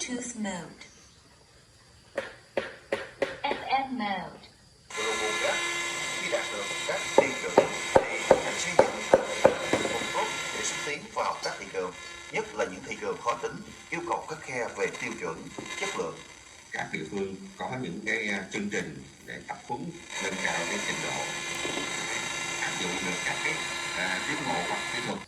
Bluetooth mode. FM mode. Global Gap khi đạt được các tiêu chuẩn thì tiến hành xây dựng hệ thống tốt để xúc tiến và hợp tác thị trường, nhất là những thị trường khó tính, yêu cầu khắt khe về tiêu chuẩn, chất lượng. Các địa phương có những cái chương trình để tập huấn nâng cao cái trình độ, áp dụng được các cái tiến bộ hoặc kỹ thuật.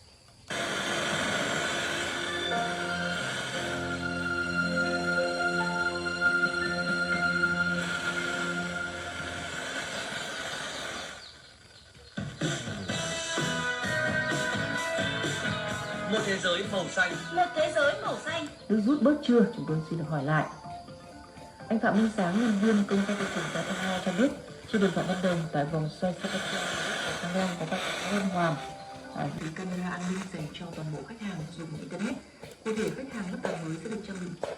Một thế giới màu xanh. Một thế giới màu xanh. Nước rút bớt chưa? Chúng tôi xin được hỏi lại. Anh Phạm Minh Sáng, nhân viên công ty tỉnh Gia Lai 2 cho biết, trên đường Phạm Văn Đồng tại vòng xoay Sapa Thăng Long có các liên hoàn vì camera an ninh dành cho toàn bộ khách hàng dùng internet. Cụ thể, khách hàng lắp đặt mới sẽ được trang bị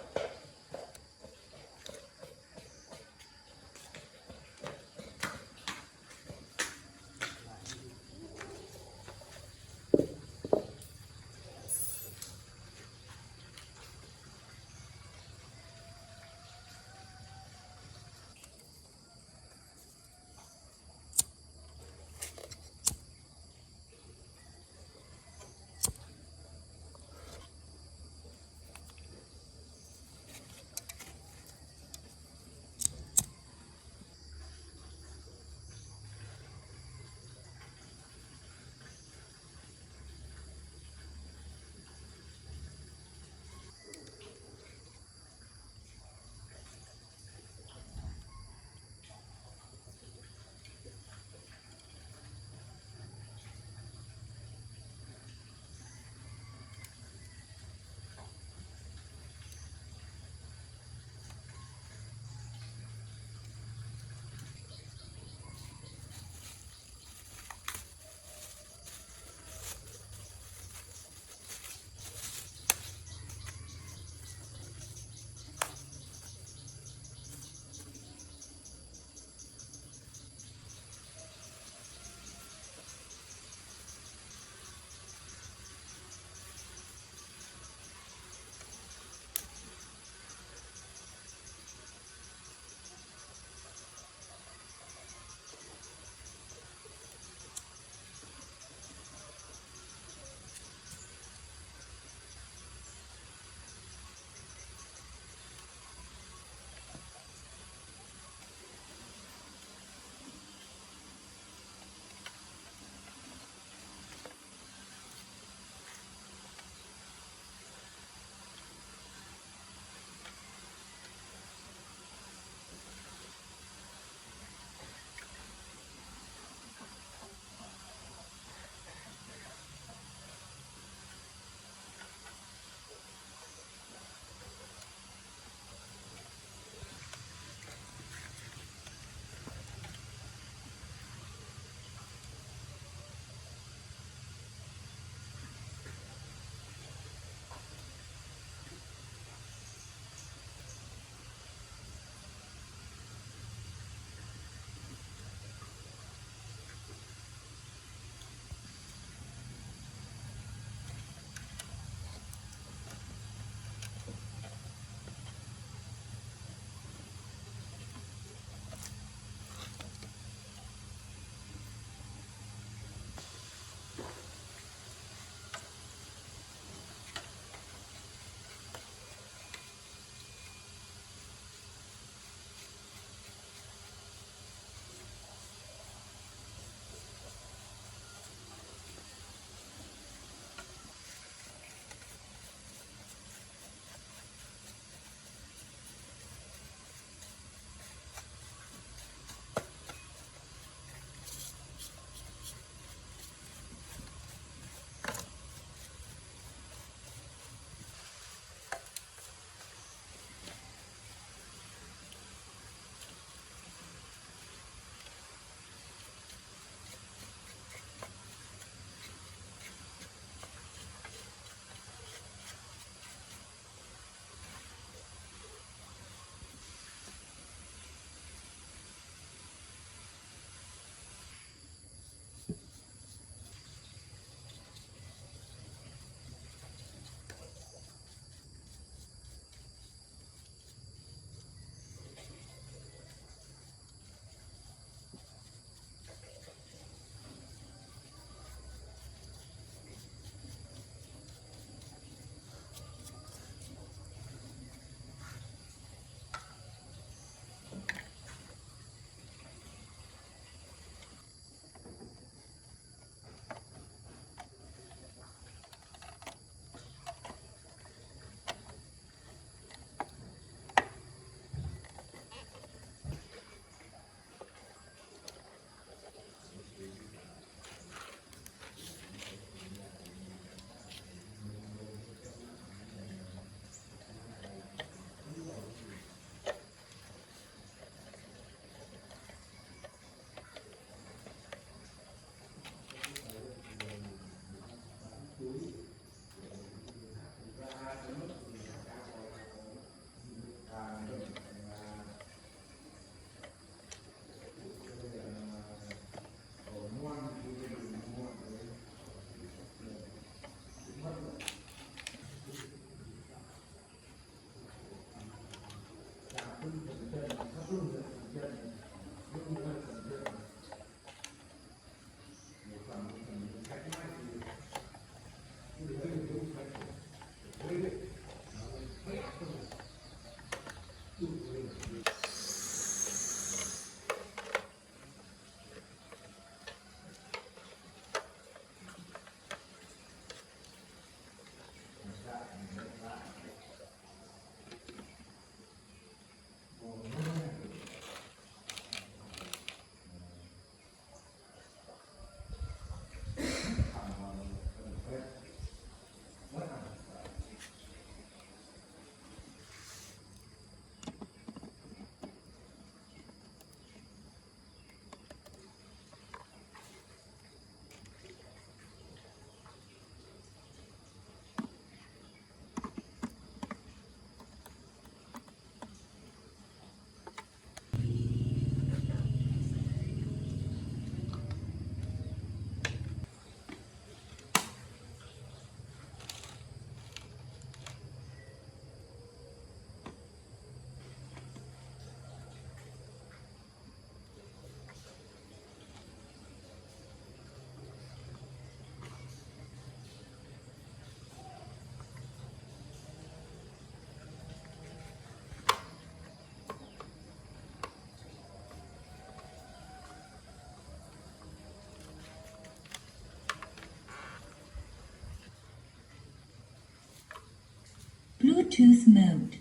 Bluetooth mode.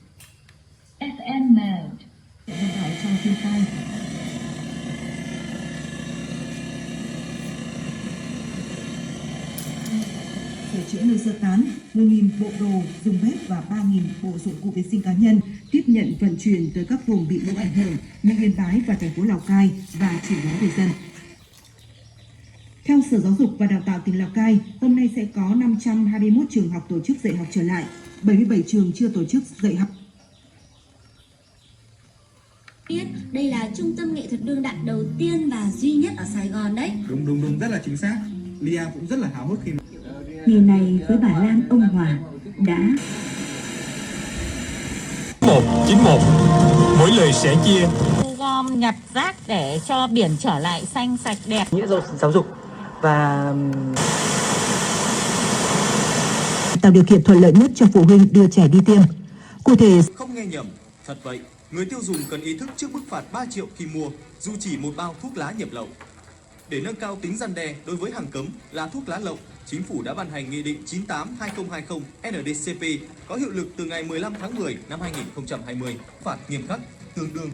FM mode. Hiện tại trong thiên tai. Sửa chữa nơi sơ tán, 1.000 bộ đồ dùng bếp và 3.000 bộ dụng cụ vệ sinh cá nhân, tiếp nhận vận chuyển tới các vùng bị lũ ảnh hưởng như Yên Bái và thành phố Lào Cai và chuyển hóa người dân. Theo Sở Giáo dục và Đào tạo tỉnh Lào Cai, hôm nay sẽ có 521 trường học tổ chức dạy học trở lại, 77 trường chưa tổ chức dạy học. Đây là trung tâm nghệ thuật đương đại đầu tiên và duy nhất ở Sài Gòn đấy. Đúng, rất là chính xác. Lia cũng rất là háo hức khi Ngày này với bà Lan ông Hòa đã 191 mỗi lời sẻ chia. Thu gom nhặt rác để cho biển trở lại xanh sạch đẹp. Nghĩa giáo dục và tạo điều kiện thuận lợi nhất cho phụ huynh đưa trẻ đi tiêm. Cụ thể, Không nghe nhầm, thật vậy, người tiêu dùng cần ý thức trước mức phạt 3 triệu khi mua dù chỉ một bao thuốc lá nhập lậu. Để nâng cao tính răn đe đối với hàng cấm là thuốc lá lậu, Chính phủ đã ban hành Nghị định 98/2020 NDCP có hiệu lực từ ngày 15 tháng 10 năm 2020, phạt nghiêm khắc tương đương